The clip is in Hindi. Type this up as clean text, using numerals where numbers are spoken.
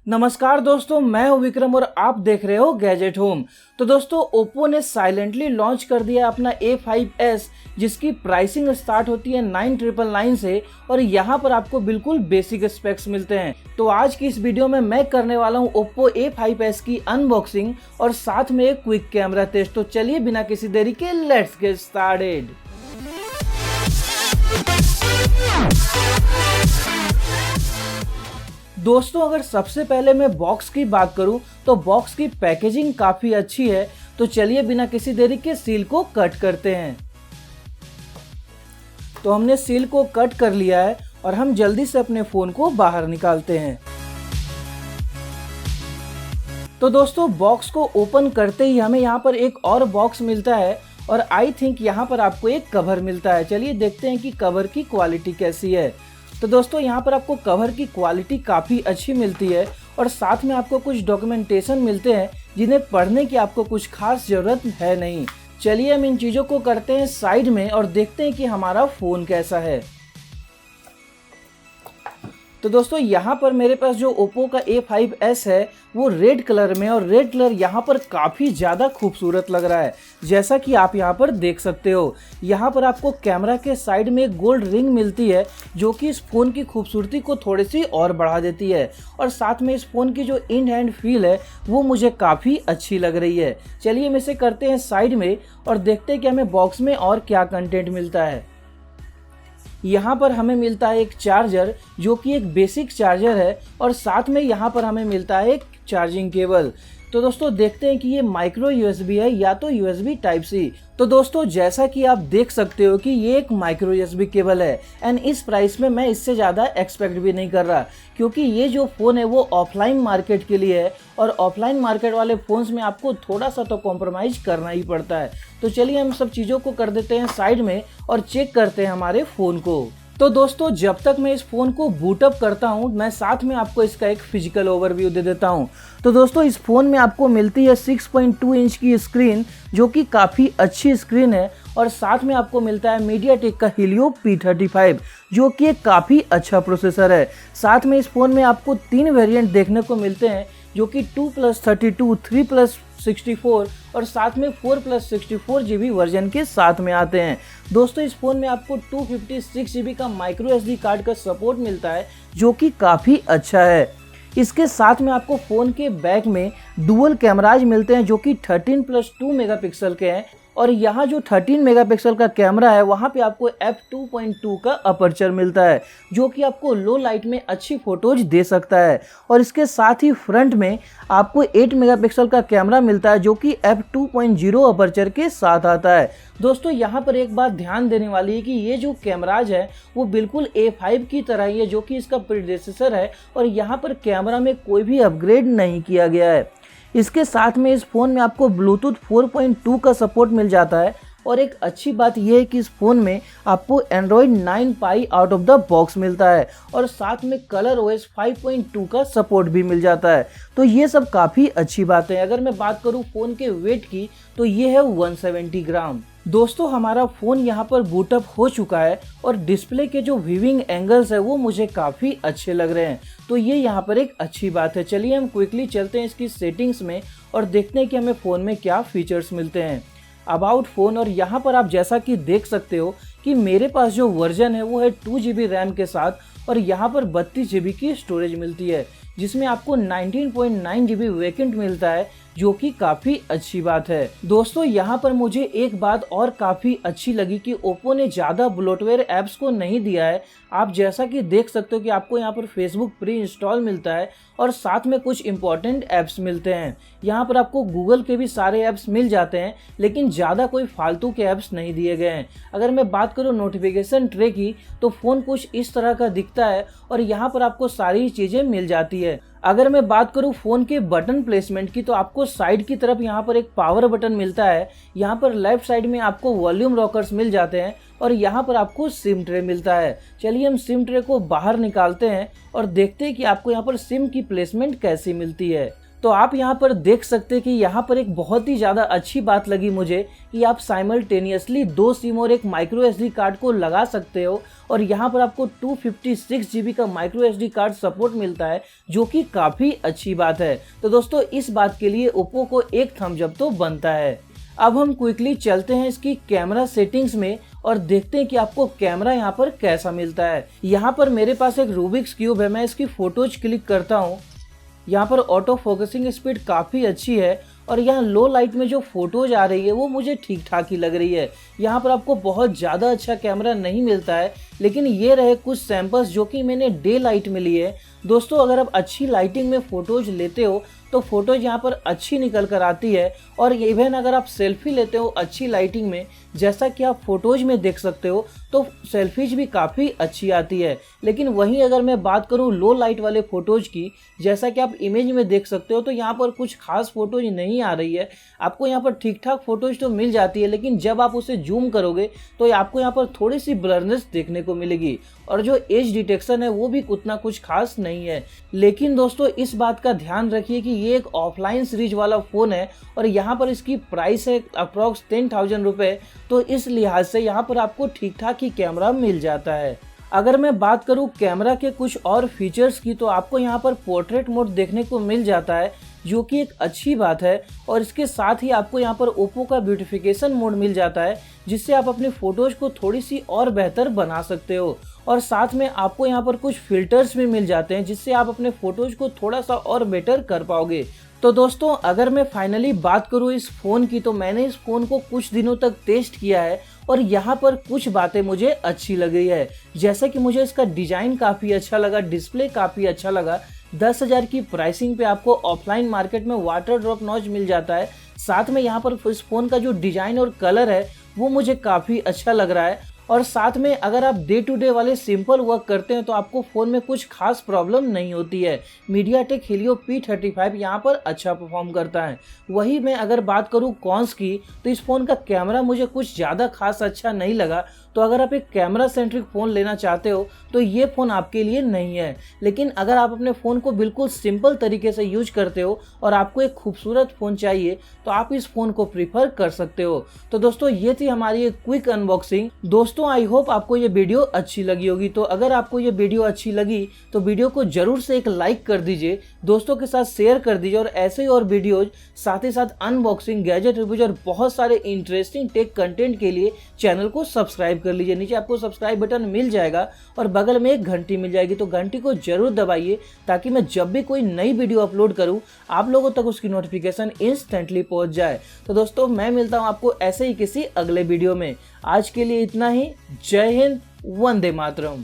नमस्कार दोस्तों, मैं हूं विक्रम और आप देख रहे हो गैजेट होम। तो दोस्तों, ओप्पो ने साइलेंटली लॉन्च कर दिया अपना A5s, जिसकी प्राइसिंग स्टार्ट होती है 9999 से और यहां पर आपको बिल्कुल बेसिक स्पेक्स मिलते हैं। तो आज की इस वीडियो में मैं करने वाला हूं ओप्पो A5s की अनबॉक्सिंग और साथ में एक क्विक कैमरा टेस्ट। तो चलिए बिना किसी देरी के लेट्स गेट स्टार्टेड। दोस्तों, अगर सबसे पहले मैं बॉक्स की बात करूं तो बॉक्स की पैकेजिंग काफी अच्छी है। तो चलिए बिना किसी देरी के सील को कट करते हैं। तो हमने सील को कट कर लिया है और हम जल्दी से अपने फोन को बाहर निकालते हैं। तो दोस्तों, बॉक्स को ओपन करते ही हमें यहाँ पर एक और बॉक्स मिलता है और आई थिंक यहाँ पर आपको एक कवर मिलता है। चलिए देखते हैं कि कवर की क्वालिटी कैसी है। तो दोस्तों, यहाँ पर आपको कवर की क्वालिटी काफ़ी अच्छी मिलती है और साथ में आपको कुछ डॉक्यूमेंटेशन मिलते हैं जिन्हें पढ़ने की आपको कुछ खास ज़रूरत है नहीं। चलिए हम इन चीज़ों को करते हैं साइड में और देखते हैं कि हमारा फ़ोन कैसा है। तो दोस्तों, यहाँ पर मेरे पास जो ओप्पो का A5s है वो रेड कलर में, और रेड कलर यहाँ पर काफ़ी ज़्यादा खूबसूरत लग रहा है, जैसा कि आप यहाँ पर देख सकते हो। यहाँ पर आपको कैमरा के साइड में एक गोल्ड रिंग मिलती है जो कि इस फ़ोन की खूबसूरती को थोड़ी सी और बढ़ा देती है, और साथ में इस फ़ोन की जो इन हैंड फील है वो मुझे काफ़ी अच्छी लग रही है। चलिए हम इसे करते हैं साइड में और देखते हैं कि हमें बॉक्स में और क्या कंटेंट मिलता है। यहाँ पर हमें मिलता है एक चार्जर जो कि एक बेसिक चार्जर है, और साथ में यहाँ पर हमें मिलता है एक चार्जिंग केबल। तो दोस्तों, देखते हैं कि ये माइक्रो USB है या तो USB टाइप सी। तो दोस्तों, जैसा कि आप देख सकते हो कि ये एक माइक्रो USB केबल है, एंड इस प्राइस में मैं इससे ज़्यादा एक्सपेक्ट भी नहीं कर रहा, क्योंकि ये जो फ़ोन है वो ऑफलाइन मार्केट के लिए है और ऑफलाइन मार्केट वाले फ़ोन्स में आपको थोड़ा सा तो कॉम्प्रोमाइज़ करना ही पड़ता है। तो चलिए हम सब चीज़ों को कर देते हैं साइड में और चेक करते हैं हमारे फ़ोन को। तो दोस्तों, जब तक मैं इस फ़ोन को बूटअप करता हूं, मैं साथ में आपको इसका एक फिजिकल ओवरव्यू दे देता हूं। तो दोस्तों, इस फ़ोन में आपको मिलती है 6.2 इंच की स्क्रीन, जो कि काफ़ी अच्छी स्क्रीन है, और साथ में आपको मिलता है मीडियाटेक का Helio P35, जो कि एक काफ़ी अच्छा प्रोसेसर है। साथ में इस फ़ोन में आपको 3 वेरिएंट देखने को मिलते हैं, जो कि 2+32, 3+64 और साथ में 4+64 GB वर्जन के साथ में आते हैं। दोस्तों, इस फ़ोन में आपको 256 GB का माइक्रो SD कार्ड का सपोर्ट मिलता है, जो कि काफ़ी अच्छा है। इसके साथ में आपको फ़ोन के बैक में डुअल कैमराज मिलते हैं, जो कि 13+2 मेगापिक्सल के हैं, और यहाँ जो 13 मेगापिक्सल का कैमरा है वहाँ पे आपको f2.2 का अपर्चर मिलता है, जो कि आपको लो लाइट में अच्छी फोटोज दे सकता है। और इसके साथ ही फ्रंट में आपको 8 मेगापिक्सल का कैमरा मिलता है, जो कि f2.0 अपर्चर के साथ आता है। दोस्तों, यहाँ पर एक बात ध्यान देने वाली है कि ये जो कैमराज है वो बिल्कुल A5 की तरह ही है, जो कि इसका प्रीडेसेसर है, और यहाँ पर कैमरा में कोई भी अपग्रेड नहीं किया गया है। इसके साथ में इस फ़ोन में आपको ब्लूटूथ 4.2 का सपोर्ट मिल जाता है, और एक अच्छी बात यह है कि इस फ़ोन में आपको Android 9 Pie out of the box मिलता है, और साथ में ColorOS 5.2 का सपोर्ट भी मिल जाता है। तो ये सब काफ़ी अच्छी बात है। अगर मैं बात करूँ फ़ोन के वेट की, तो ये है 170 ग्राम। दोस्तों, हमारा फ़ोन यहाँ पर बूटअप हो चुका है और डिस्प्ले के जो व्यूइंग एंगल्स है वो मुझे काफ़ी अच्छे लग रहे हैं, तो ये यहाँ पर एक अच्छी बात है। चलिए हम क्विकली चलते हैं इसकी सेटिंग्स में और देखते हैं कि हमें फ़ोन में क्या फीचर्स मिलते हैं। अबाउट फ़ोन, और यहाँ पर आप जैसा कि देख सकते हो कि मेरे पास जो वर्जन है वो है 2 GB रैम के साथ, और यहाँ पर 32 GB की स्टोरेज मिलती है, जिसमें आपको 19.9 GB वैकेंट मिलता है, जो कि काफ़ी अच्छी बात है। दोस्तों, यहाँ पर मुझे एक बात और काफ़ी अच्छी लगी कि ओप्पो ने ज़्यादा ब्लोटवेयर ऐप्स को नहीं दिया है। आप जैसा कि देख सकते हो कि आपको यहाँ पर फेसबुक प्री इंस्टॉल मिलता है और साथ में कुछ इंपॉर्टेंट ऐप्स मिलते हैं। यहाँ पर आपको गूगल के भी सारे ऐप्स मिल जाते हैं, लेकिन ज़्यादा कोई फालतू के ऐप्स नहीं दिए गए हैं। अगर मैं बात करूँ नोटिफिकेशन ट्रे की, तो फ़ोन कुछ इस तरह का दिखता है और यहाँ पर आपको सारी चीज़ें मिल जाती है। अगर मैं बात करूं फ़ोन के बटन प्लेसमेंट की, तो आपको साइड की तरफ यहाँ पर एक पावर बटन मिलता है। यहाँ पर लेफ्ट साइड में आपको वॉल्यूम रॉकर्स मिल जाते हैं और यहाँ पर आपको सिम ट्रे मिलता है। चलिए हम सिम ट्रे को बाहर निकालते हैं और देखते हैं कि आपको यहाँ पर सिम की प्लेसमेंट कैसी मिलती है। तो आप यहाँ पर देख सकते हैं कि यहाँ पर एक बहुत ही ज़्यादा अच्छी बात लगी मुझे कि आप साइमल्टेनियसली 2 सिम और एक माइक्रो एसडी कार्ड को लगा सकते हो और यहाँ पर आपको 256 GB का माइक्रो एसडी कार्ड सपोर्ट मिलता है, जो कि काफ़ी अच्छी बात है। तो दोस्तों इस बात के लिए ओप्पो को एक थम्स अप तो बनता है। अब हम क्विकली चलते हैं इसकी कैमरा सेटिंग्स में और देखते हैं कि आपको कैमरा यहाँ पर कैसा मिलता है। यहाँ पर मेरे पास एक रूबिक्स क्यूब है, मैं इसकी फोटोज क्लिक करता हूँ। यहाँ पर ऑटो फोकसिंग स्पीड काफ़ी अच्छी है और यहाँ लो लाइट में जो फोटोज आ रही है वो मुझे ठीक ठाक ही लग रही है। यहाँ पर आपको बहुत ज़्यादा अच्छा कैमरा नहीं मिलता है, लेकिन ये रहे कुछ सैंपल्स जो कि मैंने डे लाइट में लिए। दोस्तों अगर आप अच्छी लाइटिंग में फ़ोटोज लेते हो तो फोटोज यहाँ पर अच्छी निकल कर आती है और इवन अगर आप सेल्फी लेते हो अच्छी लाइटिंग में, जैसा कि आप फोटोज में देख सकते हो, तो सेल्फीज भी काफ़ी अच्छी आती है। लेकिन वहीं अगर मैं बात करूँ लो लाइट वाले फ़ोटोज की, जैसा कि आप इमेज में देख सकते हो, तो यहाँ पर कुछ खास फोटोज नहीं आ रही है। आपको यहाँ पर ठीक ठाक फोटोज तो मिल जाती है, लेकिन जब आप उसे जूम करोगे तो आपको यहाँ पर थोड़ी सी ब्लरनेस देखने को मिलेगी और जो एज डिटेक्शन है वो भी उतना कुछ खास नहीं है। लेकिन दोस्तों इस बात का ध्यान रखिए कि ये एक ऑफलाइन सीरीज वाला फ़ोन है और यहाँ पर इसकी प्राइस है अप्रॉक्स 10,000 रुपये, तो इस लिहाज से यहाँ पर आपको ठीक ठाक ही कैमरा मिल जाता है। अगर मैं बात करूँ कैमरा के कुछ और फीचर्स की, तो आपको यहाँ पर पोर्ट्रेट मोड देखने को मिल जाता है, जो कि एक अच्छी बात है। और इसके साथ ही आपको यहाँ पर ओप्पो का ब्यूटिफिकेशन मोड मिल जाता है, जिससे आप अपनी फ़ोटोज़ को थोड़ी सी और बेहतर बना सकते हो। और साथ में आपको यहाँ पर कुछ फिल्टर्स भी मिल जाते हैं, जिससे आप अपने फ़ोटोज़ को थोड़ा सा और बेटर कर पाओगे। तो दोस्तों अगर मैं फाइनली बात करूँ इस फ़ोन की, तो मैंने इस फ़ोन को कुछ दिनों तक टेस्ट किया है और यहाँ पर कुछ बातें मुझे अच्छी लग रही है। जैसे कि मुझे इसका डिज़ाइन काफ़ी अच्छा लगा, डिस्प्ले काफ़ी अच्छा लगा। 10,000 की प्राइसिंग पे आपको ऑफलाइन मार्केट में वाटर ड्रॉप नॉच मिल जाता है। साथ में यहाँ पर इस फ़ोन का जो डिज़ाइन और कलर है वो मुझे काफ़ी अच्छा लग रहा है। और साथ में अगर आप डे टू डे वाले सिंपल वर्क करते हैं तो आपको फ़ोन में कुछ खास प्रॉब्लम नहीं होती है। मीडियाटेक हीलियो P35 यहाँ पर अच्छा परफॉर्म करता है। वही मैं अगर बात करूँ कॉन्स की, तो इस फ़ोन का कैमरा मुझे कुछ ज़्यादा खास अच्छा नहीं लगा। तो अगर आप एक कैमरा सेंट्रिक फ़ोन लेना चाहते हो तो ये फ़ोन आपके लिए नहीं है। लेकिन अगर आप अपने फ़ोन को बिल्कुल सिंपल तरीके से यूज करते हो और आपको एक खूबसूरत फ़ोन चाहिए, तो आप इस फ़ोन को प्रीफर कर सकते हो। तो दोस्तों ये थी हमारी एक क्विक अनबॉक्सिंग। दोस्तों आई होप आपको ये वीडियो अच्छी लगी होगी। तो अगर आपको ये वीडियो अच्छी लगी तो वीडियो को जरूर से एक लाइक कर दीजिए, दोस्तों के साथ शेयर कर दीजिए और ऐसे ही और वीडियोज, साथ ही साथ अनबॉक्सिंग, गैजेट रिव्यूज और बहुत सारे इंटरेस्टिंग टेक कंटेंट के लिए चैनल को सब्सक्राइब कर लीजिए। नीचे आपको सब्सक्राइब बटन मिल जाएगा और बगल में एक घंटी मिल जाएगी, तो घंटी को जरूर दबाइए ताकि मैं जब भी कोई नई वीडियो अपलोड करूं आप लोगों तक उसकी नोटिफिकेशन इंस्टेंटली पहुंच जाए। तो दोस्तों मैं मिलता हूं आपको ऐसे ही किसी अगले वीडियो में। आज के लिए इतना ही। जय हिंद, वंदे मातरम।